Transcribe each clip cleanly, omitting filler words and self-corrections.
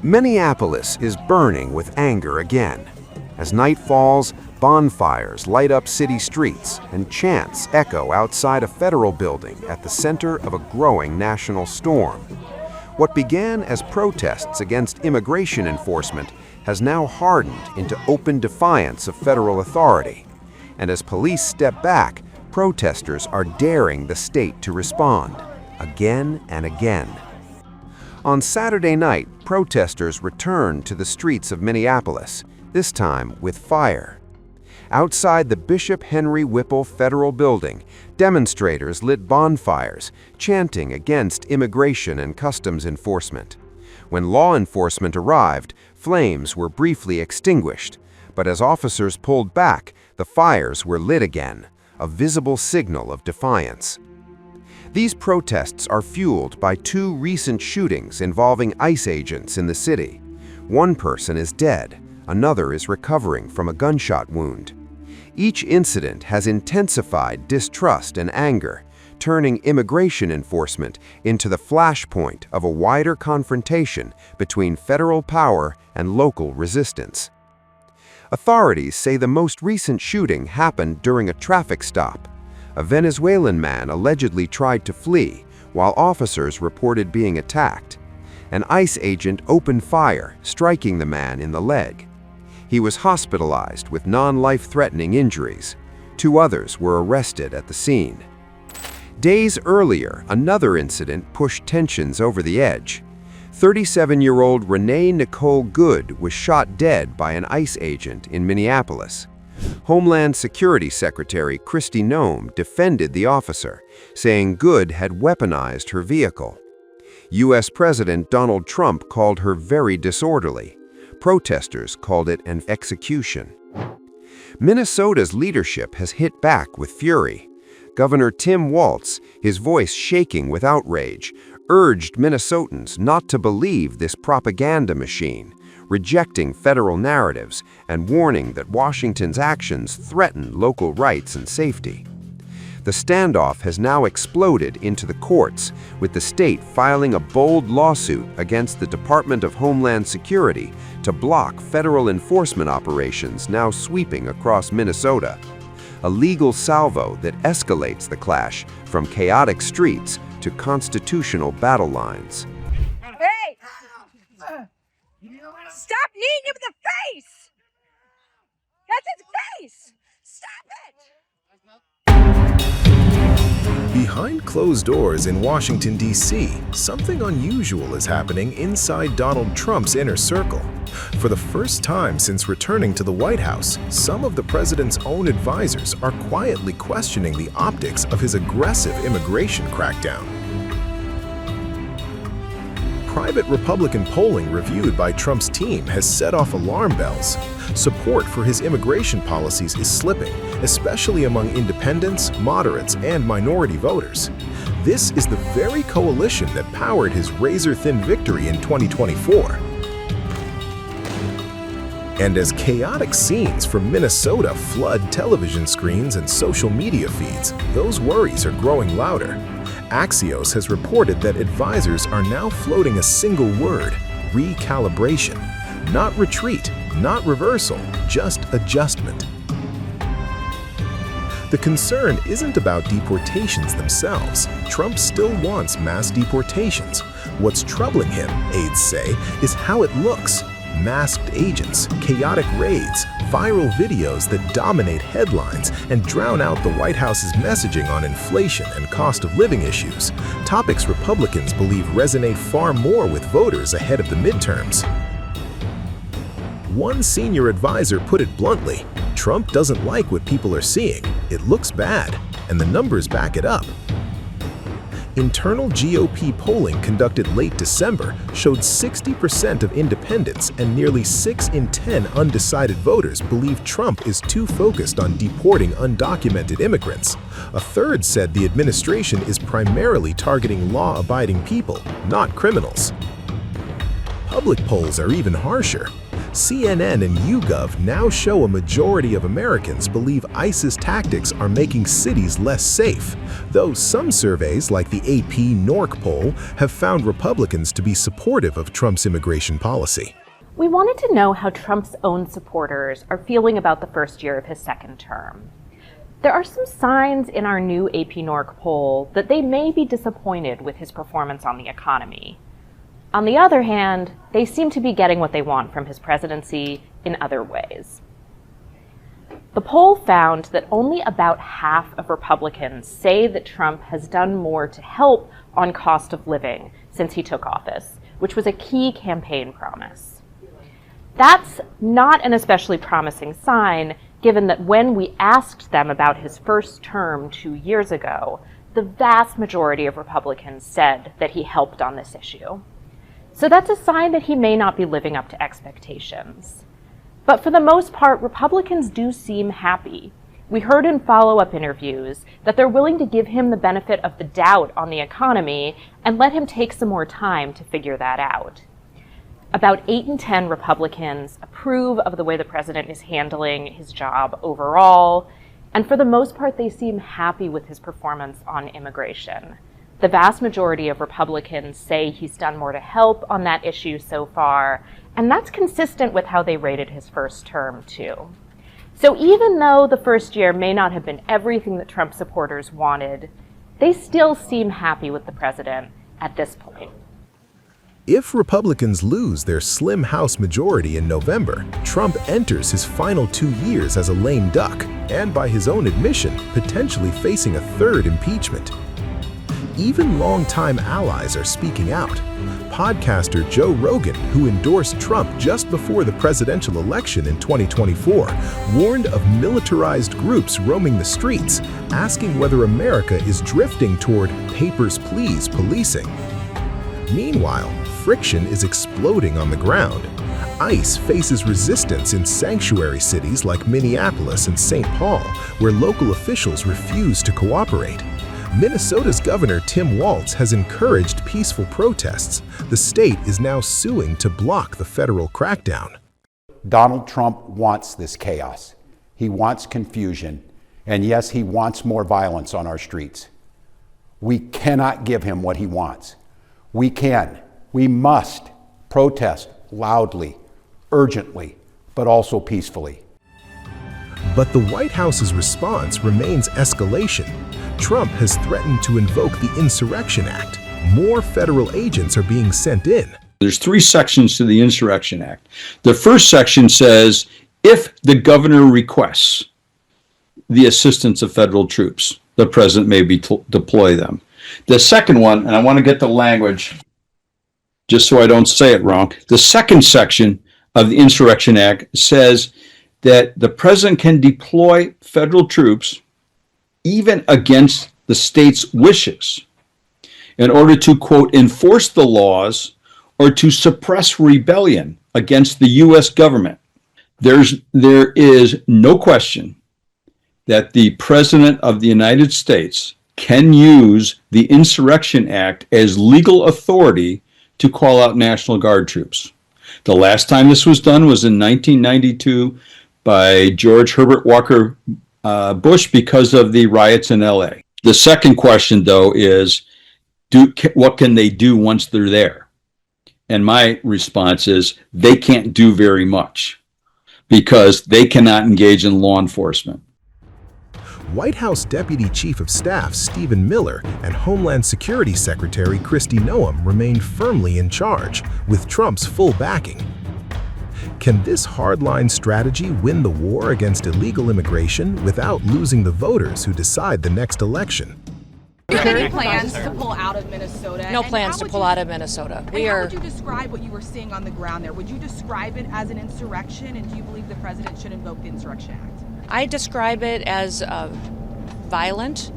Minneapolis is burning with anger again. As night falls, bonfires light up city streets and chants echo outside a federal building at the center of a growing national storm. What began as protests against immigration enforcement has now hardened into open defiance of federal authority. And as police step back, protesters are daring the state to respond, again and again. On Saturday night, protesters returned to the streets of Minneapolis, this time with fire. Outside the Bishop Henry Whipple Federal Building, demonstrators lit bonfires, chanting against immigration and customs enforcement. When law enforcement arrived, flames were briefly extinguished, but as officers pulled back, the fires were lit again, a visible signal of defiance. These protests are fueled by two recent shootings involving ICE agents in the city. One person is dead, another is recovering from a gunshot wound. Each incident has intensified distrust and anger, turning immigration enforcement into the flashpoint of a wider confrontation between federal power and local resistance. Authorities say the most recent shooting happened during a traffic stop. A Venezuelan man allegedly tried to flee, while officers reported being attacked. An ICE agent opened fire, striking the man in the leg. He was hospitalized with non-life-threatening injuries. Two others were arrested at the scene. Days earlier, another incident pushed tensions over the edge. 37-year-old Renee Nicole Good was shot dead by an ICE agent in Minneapolis. Homeland Security Secretary Kristi Noem defended the officer, saying Good had weaponized her vehicle. U.S. President Donald Trump called her very disorderly. Protesters called it an execution. Minnesota's leadership has hit back with fury. Governor Tim Walz, his voice shaking with outrage, urged Minnesotans not to believe this propaganda machine, rejecting federal narratives and warning that Washington's actions threaten local rights and safety. The standoff has now exploded into the courts, with the state filing a bold lawsuit against the Department of Homeland Security to block federal enforcement operations now sweeping across Minnesota. A legal salvo that escalates the clash from chaotic streets to constitutional battle lines. Hey! Stop kneeing him in the face! That's his face! Stop it! Behind closed doors in Washington, D.C., something unusual is happening inside Donald Trump's inner circle. For the first time since returning to the White House, some of the president's own advisors are quietly questioning the optics of his aggressive immigration crackdown. Private Republican polling reviewed by Trump's team has set off alarm bells. Support for his immigration policies is slipping, especially among independents, moderates, and minority voters. This is the very coalition that powered his razor-thin victory in 2024. And as chaotic scenes from Minnesota flood television screens and social media feeds, those worries are growing louder. Axios has reported that advisors are now floating a single word: recalibration. Not retreat, not reversal, just adjustment. The concern isn't about deportations themselves. Trump still wants mass deportations. What's troubling him, aides say, is how it looks. Masked agents, chaotic raids, viral videos that dominate headlines and drown out the White House's messaging on inflation and cost of living issues, topics Republicans believe resonate far more with voters ahead of the midterms. One senior advisor put it bluntly: Trump doesn't like what people are seeing. It looks bad, and the numbers back it up. Internal GOP polling conducted late December showed 60% of independents and nearly 6 in 10 undecided voters believe Trump is too focused on deporting undocumented immigrants. A third said the administration is primarily targeting law-abiding people, not criminals. Public polls are even harsher. CNN and YouGov now show a majority of Americans believe ISIS tactics are making cities less safe, though some surveys, like the AP NORC poll, have found Republicans to be supportive of Trump's immigration policy. We wanted to know how Trump's own supporters are feeling about the first year of his second term. There are some signs in our new AP NORC poll that they may be disappointed with his performance on the economy. On the other hand, they seem to be getting what they want from his presidency in other ways. The poll found that only about half of Republicans say that Trump has done more to help on cost of living since he took office, which was a key campaign promise. That's not an especially promising sign, given that when we asked them about his first term 2 years ago, the vast majority of Republicans said that he helped on this issue. So that's a sign that he may not be living up to expectations. But for the most part, Republicans do seem happy. We heard in follow-up interviews that they're willing to give him the benefit of the doubt on the economy and let him take some more time to figure that out. About 8 in 10 Republicans approve of the way the president is handling his job overall, and for the most part, they seem happy with his performance on immigration. The vast majority of Republicans say he's done more to help on that issue so far, and that's consistent with how they rated his first term, too. So even though the first year may not have been everything that Trump supporters wanted, they still seem happy with the president at this point. If Republicans lose their slim House majority in November, Trump enters his final 2 years as a lame duck, and by his own admission, potentially facing a third impeachment. Even longtime allies are speaking out. Podcaster Joe Rogan, who endorsed Trump just before the presidential election in 2024, warned of militarized groups roaming the streets, asking whether America is drifting toward papers, please policing. Meanwhile, friction is exploding on the ground. ICE faces resistance in sanctuary cities like Minneapolis and St. Paul, where local officials refuse to cooperate. Minnesota's Governor Tim Walz has encouraged peaceful protests. The state is now suing to block the federal crackdown. Donald Trump wants this chaos. He wants confusion. And yes, he wants more violence on our streets. We cannot give him what he wants. We must protest loudly, urgently, but also peacefully. But the White House's response remains escalation. Trump has threatened to invoke the Insurrection Act. More federal agents are being sent in. There's 3 sections to the Insurrection Act. The first section says, if the governor requests the assistance of federal troops, the president may deploy them. The second one, and I want to get the language just so I don't say it wrong, the second section of the Insurrection Act says that the president can deploy federal troops even against the state's wishes in order to, quote, enforce the laws or to suppress rebellion against the U.S. government. There is no question that the President of the United States can use the Insurrection Act as legal authority to call out National Guard troops. The last time this was done was in 1992 by George Herbert Walker Bush because of the riots in LA. The second question, though, is what can they do once they're there? And my response is they can't do very much because they cannot engage in law enforcement. White House Deputy Chief of Staff Stephen Miller and Homeland Security Secretary Kristi Noem remain firmly in charge, with Trump's full backing. Can this hardline strategy win the war against illegal immigration without losing the voters who decide the next election? Do you have any plans to pull out of Minnesota? No plans to pull out of Minnesota. How would you describe what you were seeing on the ground there? Would you describe it as an insurrection, and do you believe the president should invoke the Insurrection Act? I describe it as violent,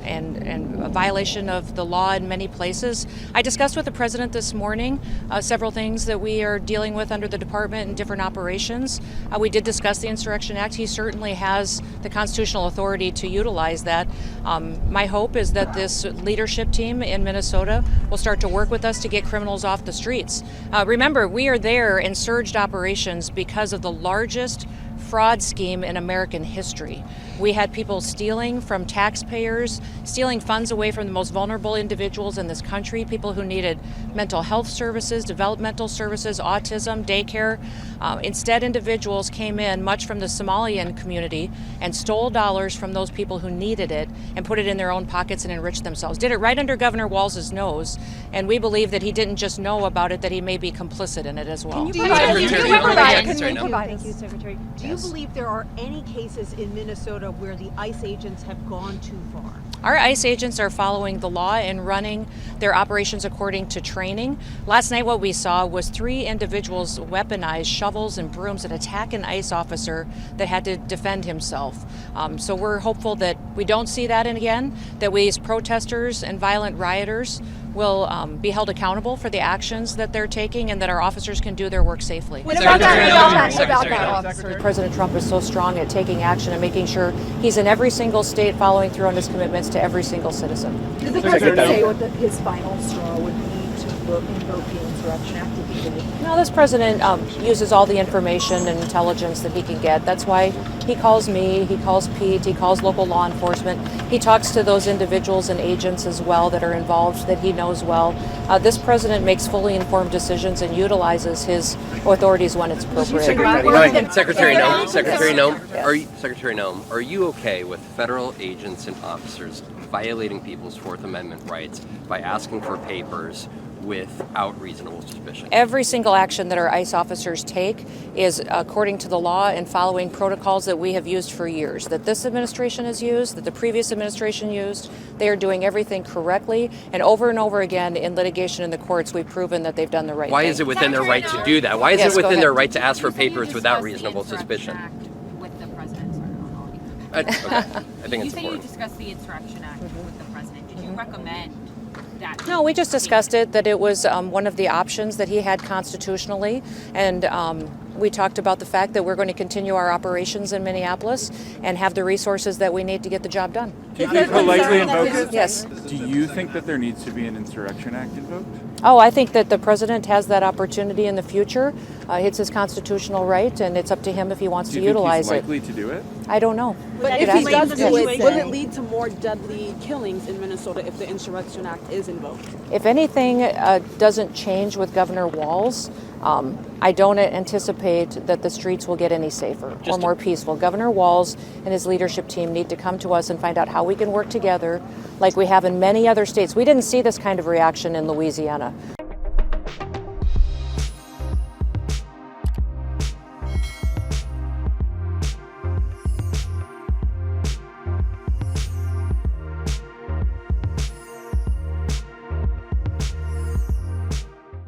and a violation of the law in many places. I discussed with the president this morning several things that we are dealing with under the department and different operations. We did discuss the Insurrection Act. He certainly has the constitutional authority to utilize that. My hope is that this leadership team in Minnesota will start to work with us to get criminals off the streets. Remember, we are there in surged operations because of the largest fraud scheme in American history. We had people stealing from taxpayers, stealing funds away from the most vulnerable individuals in this country, people who needed mental health services, developmental services, autism, daycare. Instead, individuals came in, much from the Somalian community, and stole dollars from those people who needed it and put it in their own pockets and enriched themselves. Did it right under Governor Walz's nose, and we believe that he didn't just know about it, that he may be complicit in it as well. Thank you, Secretary. Do you believe there are any cases in Minnesota where the ICE agents have gone too far? Our ICE agents are following the law and running their operations according to training. Last night what we saw was 3 individuals weaponize shovels and brooms and attack an ICE officer that had to defend himself. So we're hopeful that we don't see that again, that we as protesters and violent rioters will be held accountable for the actions that they're taking and that our officers can do their work safely. What about that? President Trump is so strong at taking action and making sure he's in every single state following through on his commitments to every single citizen. Did the president say what his final straw would be to invoke the Insurrection Act if he did? No, this president uses all the information and intelligence that he can get. That's why he calls me, he calls Pete, he calls local law enforcement. He talks to those individuals and agents as well that are involved that he knows well. This president makes fully informed decisions and utilizes his authorities when it's appropriate. Secretary Noem, are you okay with federal agents and officers violating people's Fourth Amendment rights by asking for papers without reasonable suspicion? Every single action that our ICE officers take is according to the law and following protocols that we have used for years, that this administration has used, that the previous administration used. They are doing everything correctly, and over again in litigation in the courts, we've proven that they've done the right thing. Why is it within their right to do that? Why is it within their right to ask for papers without reasonable suspicion? With the president, Okay. I think it's important. You discussed the Insurrection Act with the president. Did you recommend that? No, we just discussed it, that it was one of the options that he had constitutionally, and we talked about the fact that we're going to continue our operations in Minneapolis and have the resources that we need to get the job done. Do you politely invoke it? Yes. Do you think that there needs to be an Insurrection Act invoked? Oh, I think that the president has that opportunity in the future. It's his constitutional right, and it's up to him if he wants to utilize it. Do you think he's likely to do it? I don't know. But if he does do it, will it lead to more deadly killings in Minnesota if the Insurrection Act is invoked? If anything doesn't change with Governor Walz, I don't anticipate that the streets will get any safer or more peaceful. Governor Walz and his leadership team need to come to us and find out how we can work together like we have in many other states. We didn't see this kind of reaction in Louisiana.